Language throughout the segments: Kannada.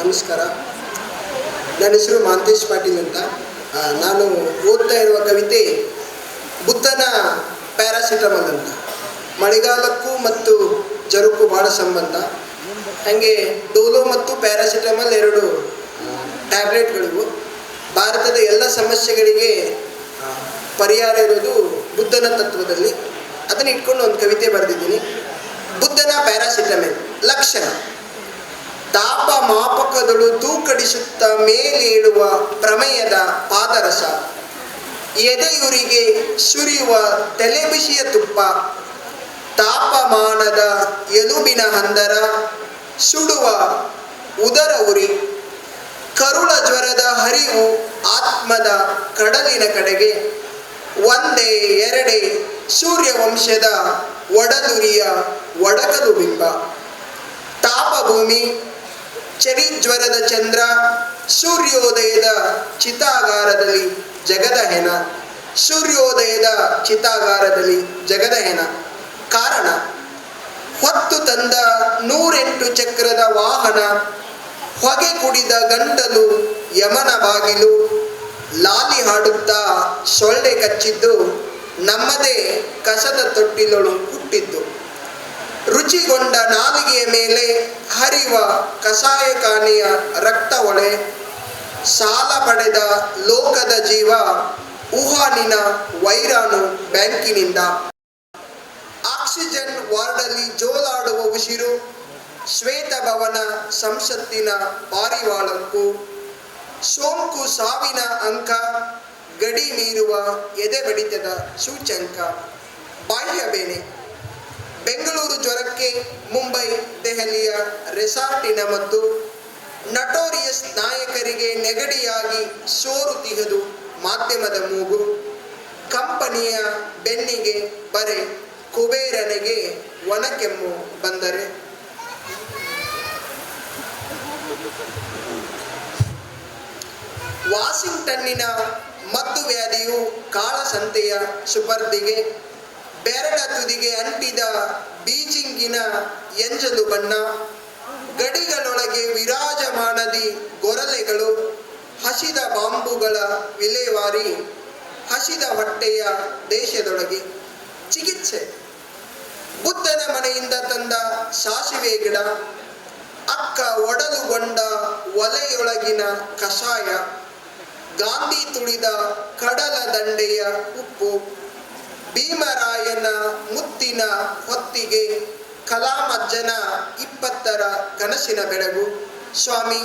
ನಮಸ್ಕಾರ. ನನ್ನ ಹೆಸರು ಮಾಂತೇಶ್ ಪಾಟೀಲ್ ಅಂತ. ನಾನು ಓದ್ತಾ ಇರುವ ಕವಿತೆ ಬುದ್ಧನ ಪ್ಯಾರಾಸಿಟಮಲ್ ಅಂತ. ಮಳೆಗಾಲಕ್ಕೂ ಮತ್ತು ಜ್ವರಕ್ಕೂ ಭಾಳ ಸಂಬಂಧ. ಹಾಗೆ ಡೋಲೋ ಮತ್ತು ಪ್ಯಾರಾಸಿಟಮಲ್ ಎರಡು ಟ್ಯಾಬ್ಲೆಟ್ಗಳಿವು. ಭಾರತದ ಎಲ್ಲ ಸಮಸ್ಯೆಗಳಿಗೆ ಪರಿಹಾರ ಇರೋದು ಬುದ್ಧನ ತತ್ವದಲ್ಲಿ. ಅದನ್ನು ಇಟ್ಕೊಂಡು ಒಂದು ಕವಿತೆ ಬರೆದಿದ್ದೀನಿ. ಬುದ್ಧನ ಪ್ಯಾರಾಸಿಟಮಲ್ ಲಕ್ಷಣ: ತಾಪ ಮಾಪಕದಳು ತೂಕಡಿಸುತ್ತ ಮೇಲೇಳುವ ಪ್ರಮೇಯದ ಪಾದರಸ, ಎದೆಯುರಿಗೆ ಸುರಿಯುವ ತಲೆಬಿಸಿಯ ತುಪ್ಪ, ತಾಪಮಾನದ ಎಲುಬಿನ ಹಂದರ, ಸುಡುವ ಉದರ ಉರಿ, ಕರುಳ ಜ್ವರದ ಹರಿವು ಆತ್ಮದ ಕಡಲಿನ ಕಡೆಗೆ, ಒಂದೇ ಎರಡೇ ಸೂರ್ಯವಂಶದ ಒಡಲುರಿಯ ಒಡಕಲು ಬಿಂಬ, ತಾಪಭೂಮಿ, ಚರಿಜ್ವರದ ಚಂದ್ರ, ಸೂರ್ಯೋದಯದ ಚಿತಾಗಾರದಲ್ಲಿ ಜಗದ ಹೆಣ, ಸೂರ್ಯೋದಯದ ಚಿತಾಗಾರದಲ್ಲಿ ಜಗದ ಹೆಣ. ಕಾರಣ: ಹೊತ್ತು ತಂದ 108 ಚಕ್ರದ ವಾಹನ, ಹೊಗೆ ಕುಡಿದ ಗಂಟಲು ಯಮನ ಬಾಗಿಲು, ಲಾಲಿ ಹಾಡುತ್ತಾ ಸೊಳ್ಳೆ ಕಚ್ಚಿದ್ದು, ನಮ್ಮದೇ ಕಸದ ತೊಟ್ಟಿಲೊಳು ಹುಟ್ಟಿದ್ದು, ರುಚಿಗೊಂಡ ನಾಲಿಗೆಯ ಮೇಲೆ ಹರಿವ ಕಸಾಯಖಾನೆಯ ರಕ್ತ ಒಳೆ, ಸಾಲ ಪಡೆದ ಲೋಕದ ಜೀವ, ವುಹಾನಿನ ವೈರಾಣು ಬ್ಯಾಂಕಿನಿಂದ, ಆಕ್ಸಿಜನ್ ವಾರ್ಡಲ್ಲಿ ಜೋಲಾಡುವ ಉಸಿರು, ಶ್ವೇತಭವನ ಸಂಸತ್ತಿನ ಪಾರಿವಾಳಕ್ಕೂ, ಸೋಂಕು ಸಾವಿನ ಅಂಕ, ಗಡಿ ಮೀರುವ ಎದೆ ಬಡಿತದ ಸೂಚ್ಯಂಕ, ಬಾಹ್ಯ ಬೇನೆ, ಬೆಂಗಳೂರು ಜ್ವರಕ್ಕೆ ಮುಂಬೈ ದೆಹಲಿಯ ರೆಸಾರ್ಟಿನ ಮತ್ತು, ನಟೋರಿಯಸ್ ನಾಯಕರಿಗೆ ನೆಗಡಿಯಾಗಿ ಸೋರುತ್ತಿಹದು ಮಾಧ್ಯಮದ ಮೂಗು, ಕಂಪನಿಯ ಬೆನ್ನಿಗೆ ಬರೆ, ಕುಬೇರನಿಗೆ ಒಣಕೆಮ್ಮು ಬಂದರೆ, ವಾಷಿಂಗ್ಟನ್ನಿನ ಮದ್ದು ವ್ಯಾಧಿಯು ಕಾಳಸಂತೆಯ ಸುಪರ್ದಿಗೆ, ಬೆರಳ ತುದಿಗೆ ಅಂಟಿದ ಬೀಜಿಂಗಿನ ಎಂಜಲು ಬಣ್ಣ, ಗಡಿಗಳೊಳಗೆ ವಿರಾಜಮಾನದಿ ಗೊರಲೆಗಳು, ಹಸಿದ ಬಾಂಬುಗಳ ವಿಲೇವಾರಿ, ಹಸಿದ ಹೊಟ್ಟೆಯ ದೇಶದೊಳಗೆ ಚಿಕಿತ್ಸೆ: ಬುದ್ಧನ ಮನೆಯಿಂದ ತಂದ ಸಾಸಿವೆ ಗಿಡ, ಅಕ್ಕ ಒಡಲುಗೊಂಡ ಒಲೆಯೊಳಗಿನ ಕಷಾಯ, ಗಾಂಧಿ ತುಳಿದ ಕಡಲ ದಂಡೆಯ ಉಪ್ಪು, ಭೀಮರಾಯನ ಮುತ್ತಿನ ಹೊತ್ತಿಗೆ ಕಲಾಮಜ್ಜನ 20ರ ಕನಸಿನ ಬೆಳಗು. ಸ್ವಾಮಿ,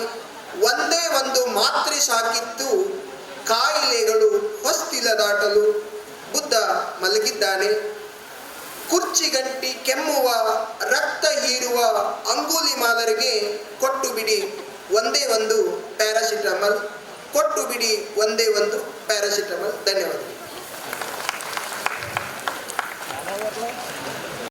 ಒಂದೇ ಒಂದು ಮಾತ್ರೆ ಸಾಕಿತ್ತು ಕಾಯಿಲೆಗಳು ಹೊಸ್ತಿಲ ದಾಟಲು. ಬುದ್ಧ ಮಲಗಿದ್ದಾನೆ. ಕುರ್ಚಿಗಂಟಿ ಕೆಮ್ಮುವ ರಕ್ತ ಹೀರುವ ಅಂಗುಲಿ ಮಾಲರಿಗೆ ಕೊಟ್ಟು ಬಿಡಿ ಒಂದೇ ಒಂದು ಪ್ಯಾರಾಸಿಟಮಲ್, ಕೊಟ್ಟು ಬಿಡಿ ಒಂದೇ ಒಂದು ಪ್ಯಾರಾಸಿಟಮಲ್. ಧನ್ಯವಾದ.